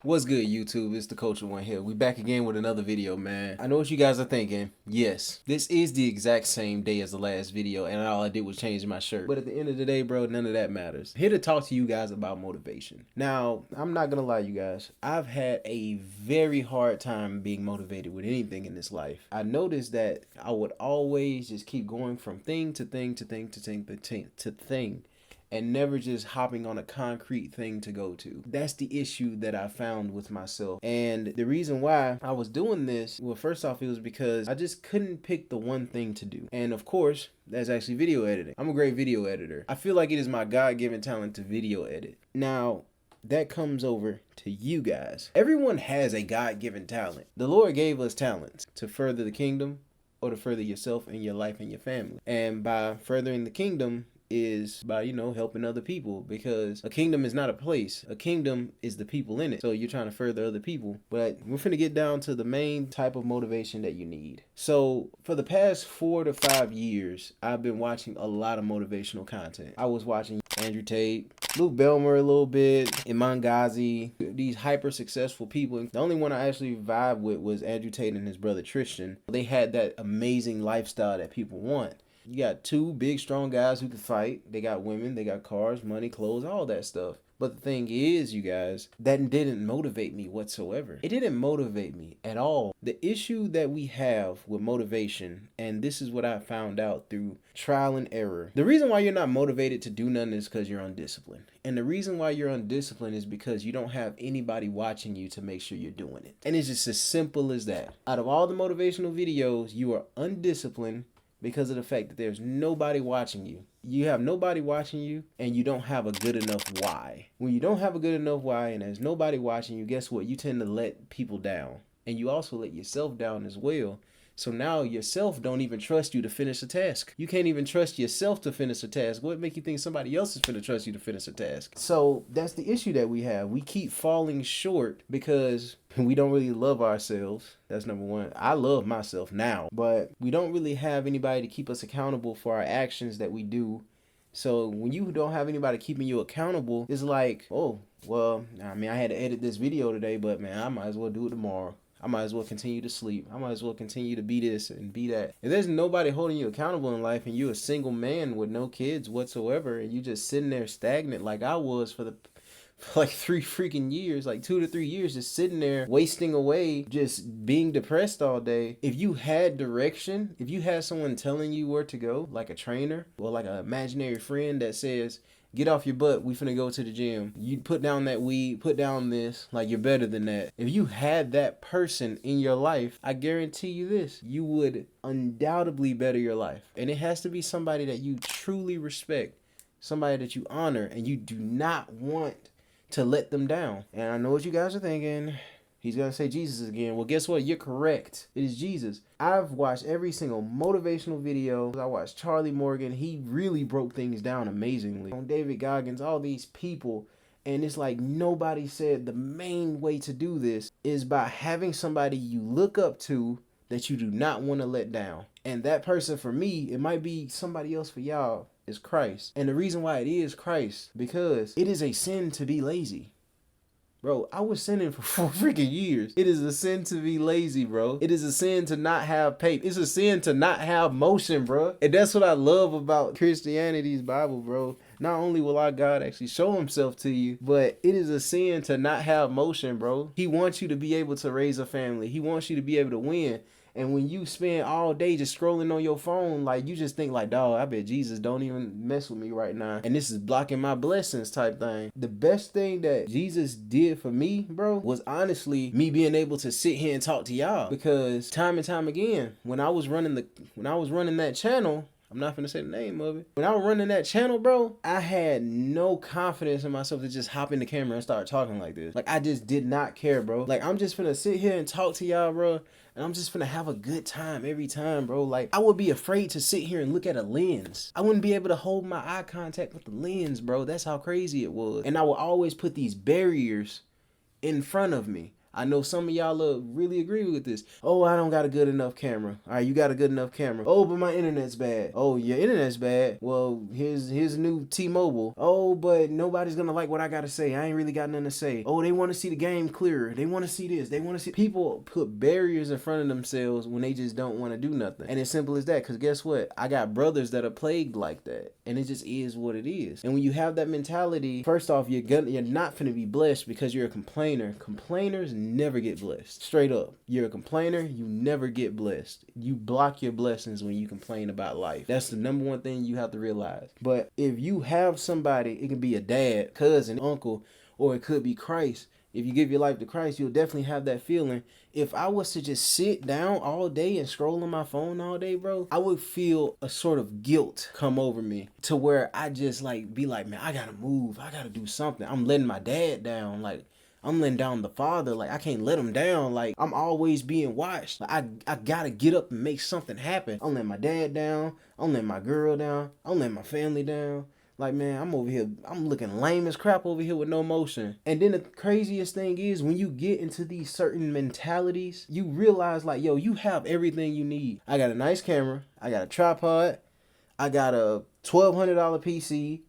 What's good, YouTube? It's the Culture One here. We back again with another video, man. I know what you guys are thinking. Yes, this is the exact same day as the last video, and all I did was change my shirt. But at the end of the day, bro, none of that matters. I'm here to talk to you guys about motivation. Now, I'm not gonna lie, you guys. I've had a very hard time being motivated with anything in this life. I noticed that I would always just keep going from thing to thing to thing to thing to thing, and never just hopping on a concrete thing to go to. That's the issue that I found with myself. And the reason why I was doing this, well, first off, it was because I just couldn't pick the one thing to do. And of course, that's actually video editing. I'm a great video editor. I feel like it is my God-given talent to video edit. Now, that comes over to you guys. Everyone has a God-given talent. The Lord gave us talents to further the kingdom or to further yourself and your life and your family. And by furthering the kingdom, is by, helping other people, because a kingdom is not a place. A kingdom is the people in it. So you're trying to further other people. But we're finna get down to the main type of motivation that you need. So for the past 4 to 5 years, I've been watching a lot of motivational content. I was watching Andrew Tate, Luke Belmer a little bit, Iman Ghazi, these hyper successful people. The only one I actually vibed with was Andrew Tate and his brother Tristan. They had that amazing lifestyle that people want. You got two big, strong guys who can fight. They got women, they got cars, money, clothes, all that stuff. But the thing is, you guys, that didn't motivate me whatsoever. It didn't motivate me at all. The issue that we have with motivation, and this is what I found out through trial and error. The reason why you're not motivated to do nothing is because you're undisciplined. And the reason why you're undisciplined is because you don't have anybody watching you to make sure you're doing it. And it's just as simple as that. Out of all the motivational videos, you are undisciplined because of the fact that there's nobody watching you. You have nobody watching you, and you don't have a good enough why. When you don't have a good enough why and there's nobody watching you, guess what? You tend to let people down. And you also let yourself down as well. So now yourself don't even trust you to finish a task. You can't even trust yourself to finish a task. What make you think somebody else is gonna trust you to finish a task? So that's the issue that we have. We keep falling short because we don't really love ourselves. That's number one. I love myself now, but we don't really have anybody to keep us accountable for our actions that we do. So when you don't have anybody keeping you accountable, it's like, oh, well, I mean, I had to edit this video today, but man, I might as well do it tomorrow. I might as well continue to sleep. I might as well continue to be this and be that. If there's nobody holding you accountable in life and you're a single man with no kids whatsoever and you just sitting there stagnant like I was for like 3 freaking years, like 2 to 3 years, just sitting there wasting away, just being depressed all day. If you had direction, if you had someone telling you where to go, like a trainer or like an imaginary friend that says, get off your butt, we finna go to the gym. You put down that weed, put down this, like you're better than that. If you had that person in your life, I guarantee you this, you would undoubtedly better your life. And it has to be somebody that you truly respect, somebody that you honor, and you do not want to let them down. And I know what you guys are thinking. He's gonna say Jesus again. Well, guess what? You're correct. It is Jesus. I've watched every single motivational video. I watched Charlie Morgan. He really broke things down amazingly. On David Goggins, all these people. And it's like nobody said the main way to do this is by having somebody you look up to that you do not want to let down. And that person, for me, it might be somebody else for y'all, is Christ. And the reason why it is Christ, because it is a sin to be lazy. Bro, I was sinning for 4 freaking years. It is a sin to be lazy, bro. It is a sin to not have faith. It's a sin to not have motion, bro. And that's what I love about Christianity's Bible, bro. Not only will our God actually show himself to you, but it is a sin to not have motion, bro. He wants you to be able to raise a family. He wants you to be able to win. And when you spend all day just scrolling on your phone, like you just think like, dog, I bet Jesus don't even mess with me right now. And this is blocking my blessings type thing. The best thing that Jesus did for me, bro, was honestly me being able to sit here and talk to y'all. Because time and time again, when I was running that channel, I'm not gonna say the name of it. When I was running that channel, bro, I had no confidence in myself to just hop in the camera and start talking like this. Like, I just did not care, bro. Like, I'm just gonna sit here and talk to y'all, bro, and I'm just gonna have a good time every time, bro. Like, I would be afraid to sit here and look at a lens. I wouldn't be able to hold my eye contact with the lens, bro. That's how crazy it was. And I would always put these barriers in front of me. I know some of y'all really agree with this. Oh, I don't got a good enough camera. All right, you got a good enough camera. Oh, but my internet's bad. Oh, your internet's bad. Well, here's a new T-Mobile. Oh, but nobody's gonna like what I gotta say. I ain't really got nothing to say. Oh, they want to see the game clearer. They want to see this. They want to see. People put barriers in front of themselves when they just don't want to do nothing. And it's simple as that. Cause guess what? I got brothers that are plagued like that, and it just is what it is. And when you have that mentality, first off, you're not finna be blessed because you're a complainer. Complainers never get blessed. Straight up. You're a complainer, you never get blessed. You block your blessings when you complain about life. That's the number one thing you have to realize. But if you have somebody, it can be a dad, cousin, uncle, or it could be Christ. If you give your life to Christ, you'll definitely have that feeling. If I was to just sit down all day and scroll on my phone all day, bro, I would feel a sort of guilt come over me to where I just be like, man, I gotta move. I gotta do something. I'm letting my dad down. Like, I'm letting down the father. Like, I can't let him down. Like, I'm always being watched. Like, I gotta get up and make something happen. I'm letting my dad down. I'm letting my girl down. I'm letting my family down. Like, man, I'm over here, I'm looking lame as crap over here with no motion. And then the craziest thing is, when you get into these certain mentalities, you realize, like, yo, you have everything you need. I got a nice camera. I got a tripod. I got a $1,200 PC.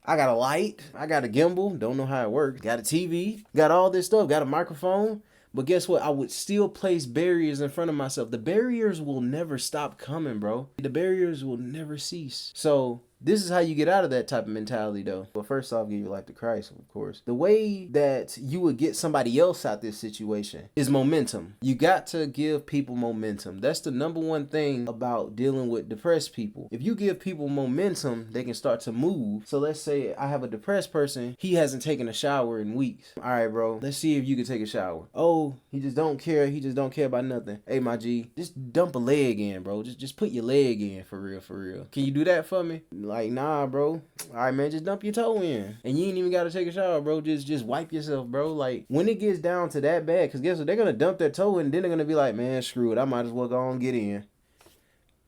I got a light. I got a gimbal. Don't know how it works. Got a TV. Got all this stuff. Got a microphone. But guess what? I would still place barriers in front of myself. The barriers will never stop coming, bro. The barriers will never cease. So this is how you get out of that type of mentality, though. But first off, give your life to Christ, of course. The way that you would get somebody else out this situation is momentum. You got to give people momentum. That's the number one thing about dealing with depressed people. If you give people momentum, they can start to move. So let's say I have a depressed person. He hasn't taken a shower in weeks. All right, bro. Let's see if you can take a shower. Oh, he just don't care. He just don't care about nothing. Hey, my G, just dump a leg in, bro. Just put your leg in, for real, for real. Can you do that for me? Like, nah, bro. All right, man, just dump your toe in. And you ain't even got to take a shower, bro. Just wipe yourself, bro. Like, when it gets down to that bad, because guess what? They're going to dump their toe in, and then they're going to be like, man, screw it. I might as well go on and get in.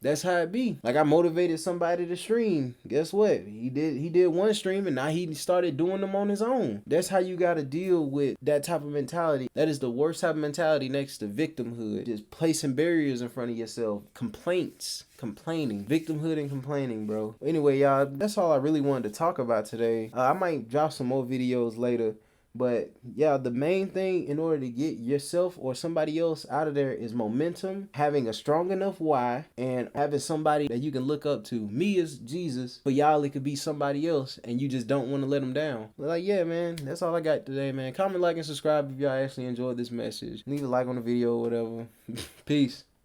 That's how it be. Like, I motivated somebody to stream. Guess what? He did one stream, and now he started doing them on his own. That's how you got to deal with that type of mentality. That is the worst type of mentality next to victimhood. Just placing barriers in front of yourself. Complaints. Complaining. Victimhood and complaining, bro. Anyway, y'all, that's all I really wanted to talk about today. I might drop some more videos later. But yeah, the main thing in order to get yourself or somebody else out of there is momentum, having a strong enough why, and having somebody that you can look up to. Me is Jesus, but y'all, it could be somebody else, and you just don't want to let them down. But like, yeah, man, that's all I got today, man. Comment, like, and subscribe if y'all actually enjoyed this message. Leave a like on the video or whatever. Peace.